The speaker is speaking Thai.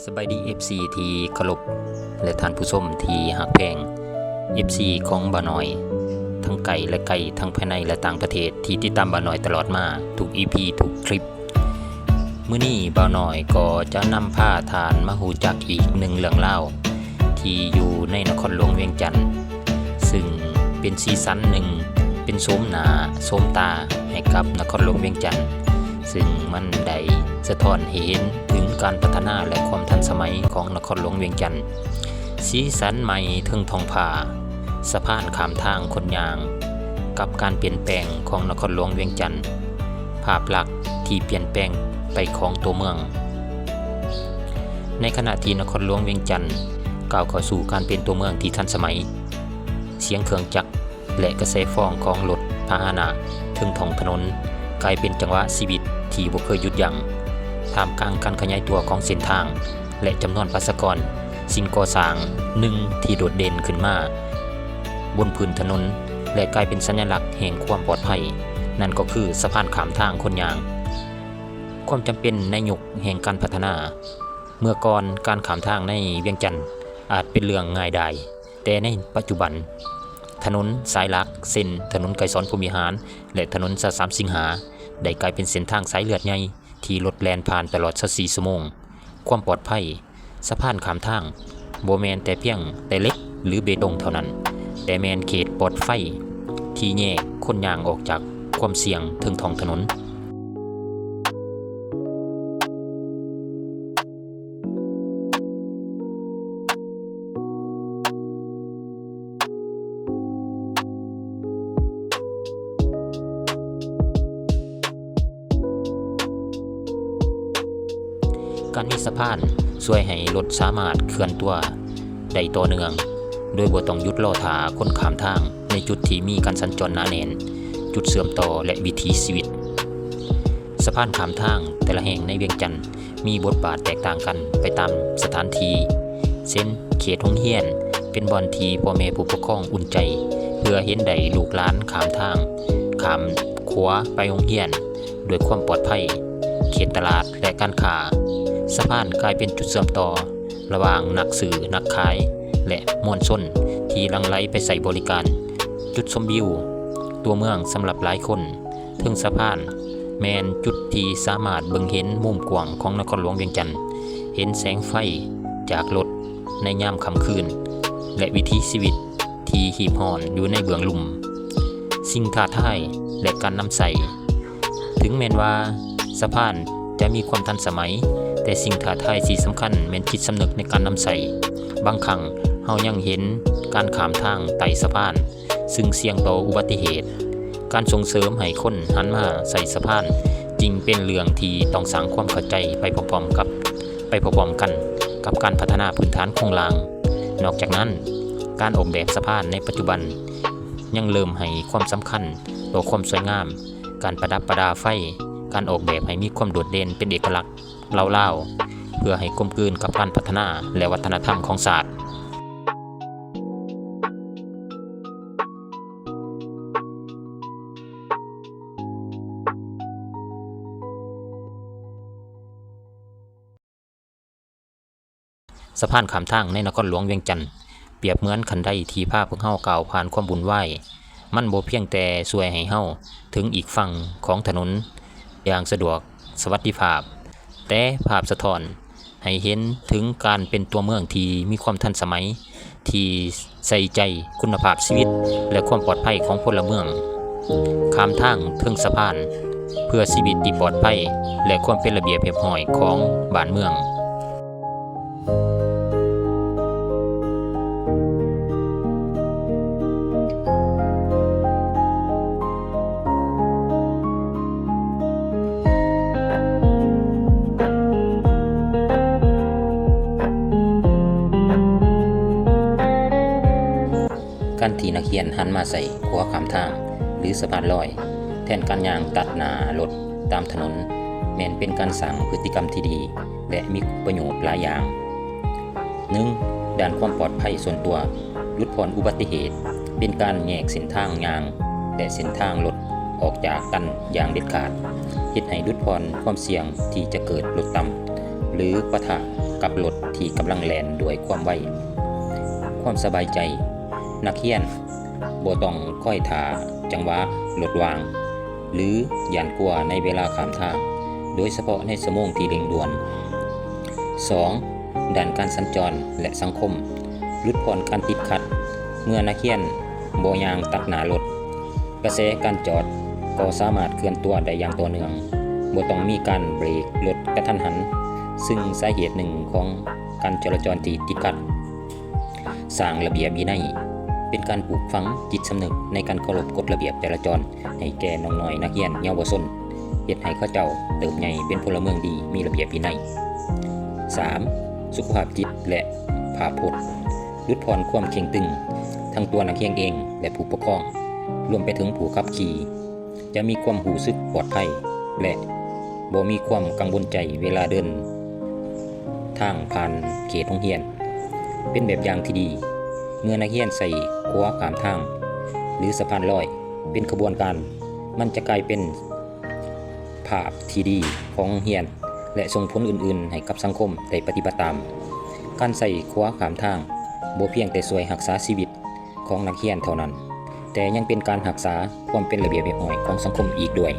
สบายดี FC ที่เคารพและท่านผู้ชมที่หักแพง FC ของบ่าวน้อยทั้งไกลและไกลทั้งภายในและต่างประเทศที่ติดตามบ่าวน้อยตลอดมาทุก EP ทุกคลิปมื้อนี้บ่าวน้อยก็จะนำพาทานมาฮู้จักอีกหนึ่งเรื่องเล่าที่อยู่ในนครหลวงเวียงจันทน์ซึ่งเป็นซีซั่นหนึ่งเป็นโสมหน้าโสมตาให้กับนครหลวงเวียงจันทน์ซึ่งมันได้สะท้อนให้เห็นถึงการพัฒนาและความทันสมัยของนครหลวงเวียงจันทน์สีสันใหม่ทึ่งทองผาสะพานข้ามทางคนยางกับการเปลี่ยนแปลงของนครหลวงเวียงจันทน์ภาพลักษณ์ที่เปลี่ยนแปลงไปของตัวเมืองในขณะที่นครหลวงเวียงจันทน์ก้าวเข้าสู่การเป็นตัวเมืองที่ทันสมัยเสียงเครื่องจักรและกระแสฟ้องของรถพาหนะทึ่งท้องถนนกลายเป็นจังหวะชีวิตที่บ่เคยหยุดยั้งท่ามกลางการขยายตัวของเส้นทางและจำนวนประชากรสิ่งก่อสร้างหนึ่งที่โดดเด่นขึ้นมาบนพื้นถนนและกลายเป็นสัญลักษณ์แห่งความปลอดภัยนั่นก็คือสะพานข้ามทางคนยางความจำเป็นในยุคแห่งการพัฒนาเมื่อก่อนการข้ามทางในเวียงจันทน์อาจเป็นเรื่องง่ายดายแต่ในปัจจุบันถนนสายหลักเส้นถนนไกรสอนพรหมวิหารและถนน3 สิงหาได้กลายเป็นเส้นทางสายเลือดใหญ่ที่รถแล่นผ่านตลอด24 ชั่วโมงความปลอดภัยสะพานข้ามทางบ่แม่นแต่เพียงแต่เหล็กหรือเบตงเท่านั้นแต่แม่นเขตปลอดภัยที่แยกคนย่างออกจากความเสี่ยงถึงท้องถนนการมีสะพานช่วยให้รถสามารถเคลื่อนตัวได้ต่อเนื่องโดยบ่ต้องหยุดรอท่าคนข้ามทางในจุดที่มีการสัญจรหนาแน่นจุดเชื่อมต่อและวิถีชีวิตสะพานข้ามทางแต่ละแห่งในเวียงจันทน์มีบทบาทแตกต่างกันไปตามสถานที่เช่นเขตโรงเรียนเป็นบ่อนที่พ่อแม่ผู้ปกครองอุ่นใจเพื่อเห็นได้ลูกหลานข้ามทางข้ามขัวไปโรงเรียนด้วยความปลอดภัยเขตตลาดและการค้าสะพานกลายเป็นจุดเชื่อมต่อระหว่างนักซื้อนักขายและมวลชนที่หลั่งไหลไปใส่บริการจุดชมวิวตัวเมืองสำหรับหลายคนถึงสะพานแมนจุดที่สามารถเบิ่งเห็นมุมกว้างของนครหลวงเวียงจันทน์เห็นแสงไฟจากรถในยามค่ำคืนและวิถีชีวิตที่หีบห่อนอยู่ในเบื้องลุ่มสิ่งท้าทายและการนำใส่ถึงแม้ว่าสะพานจะมีความทันสมัยแต่สิ่งท้าทายที่สำคัญแม่นจิตสำนึกในการนำใส่บางครั้งเฮายังเห็นการข้ามทางไต่สะพานซึ่งเสี่ยงต่ออุบัติเหตุการส่งเสริมให้คนหันมาใส่สะพานจริงเป็นเรื่องที่ต้องสร้างความเข้าใจไปพร้อมๆกันกับการพัฒนาพื้นฐานโครงสร้างนอกจากนั้นการออกแบบสะพานในปัจจุบันยังเริ่มให้ความสำคัญต่อความสวยงามการประดับประดาไฟการออกแบบให้มีความโดดเด่นเป็นเอกลักษณ์เล่าๆเพื่อให้กลมกลืนกับการพัฒนาและวัฒนธรรมของศาสตร์สะพานข้ามทางในนครหลวงเวียงจันทน์เปรียบเหมือนคันไดที่พาพวกเฮาก้าวผ่านความวุ่นวายมันบ่เพียงแต่ช่วยให้เฮาถึงอีกฝั่งของถนนอย่างสะดวกสวัสดิภาพแต่ภาพสะท้อนให้เห็นถึงการเป็นตัวเมืองที่มีความทันสมัยที่ใส่ใจคุณภาพชีวิตและความปลอดภัยของพลเมืองข้ามทางถึงสะพานเพื่อชีวิตที่ปลอดภัยและความเป็นระเบียบเรียบร้อยของบ้านเมืองการที่นักเรียนหันมาใส่ขัวข้ามทางหรือสะพานลอยแทนการย่างตัดหน้ารถตามถนนแม้นเป็นการสร้างพฤติกรรมที่ดีและมีประโยชน์หลายอย่าง 1. ด้านความปลอดภัยส่วนตัวลดผ่อนอุบัติเหตุเป็นการแยกเส้นทางย่างและเส้นทางรถออกจากกันอย่างเด็ดขาดเฮ็ดให้ลดผ่อนความเสี่ยงที่จะเกิดรถต่ำหรือปะทะ กับรถที่กำลังแล่นด้วยความไวความสบายใจนักเรียนบ่ต้องคอยท่าจังหวะรถว่างหรือย่านกลัวในเวลาข้ามทางโดยเฉพาะในชั่วโมงที่เร่งด่วน 2. ด้านการสัญจรและสังคมลดผ่อนการติดขัดเมื่อนักเรียนบ่ย่างตัดหน้ารถกระแสการจอดก็สามารถเคลื่อนตัวได้อย่างต่อเนื่องบ่ต้องมีการเบรกรถกระทันหันซึ่งสาเหตุหนึ่งของการจราจรที่ติดขัดสร้างระเบียบวินัยเป็นการปลูกฝังจิตสำนึกในการเคารพกฎระเบียบจราจรให้แก่น้องน้อยนักเรียนเยาวชนเฮ็ดให้เขาเจ้าเติบใหญ่เป็นพลเมืองดีมีระเบียบวินัย 3. สุขภาพจิตและภาพพจน์ลดผ่อนความเข่งตึงทั้งตัวนักเรียนเองและผู้ปกครองรวมไปถึงผู้ขับขี่จะมีความรู้สึกปลอดภัยและบ่มีความกังวลใจเวลาเดินทางผ่านเขตโรงเรียนเป็นแบบอย่างที่ดีเมื่อนักเรียนใส่รั้วข้ามทางหรือสะพานลอยเป็นขบวนการมันจะกลายเป็นภาพที่ดีของโรงเรียนและส่งผลอื่นๆให้กับสังคมได้ปฏิบัติตามการใส่รั้วข้ามทางบ่เพียงแต่ช่วยรักษาชีวิตของนักเรียนเท่านั้นแต่ยังเป็นการรักษาความเป็นระเบียบเรียบร้อยของสังคมอีกด้วย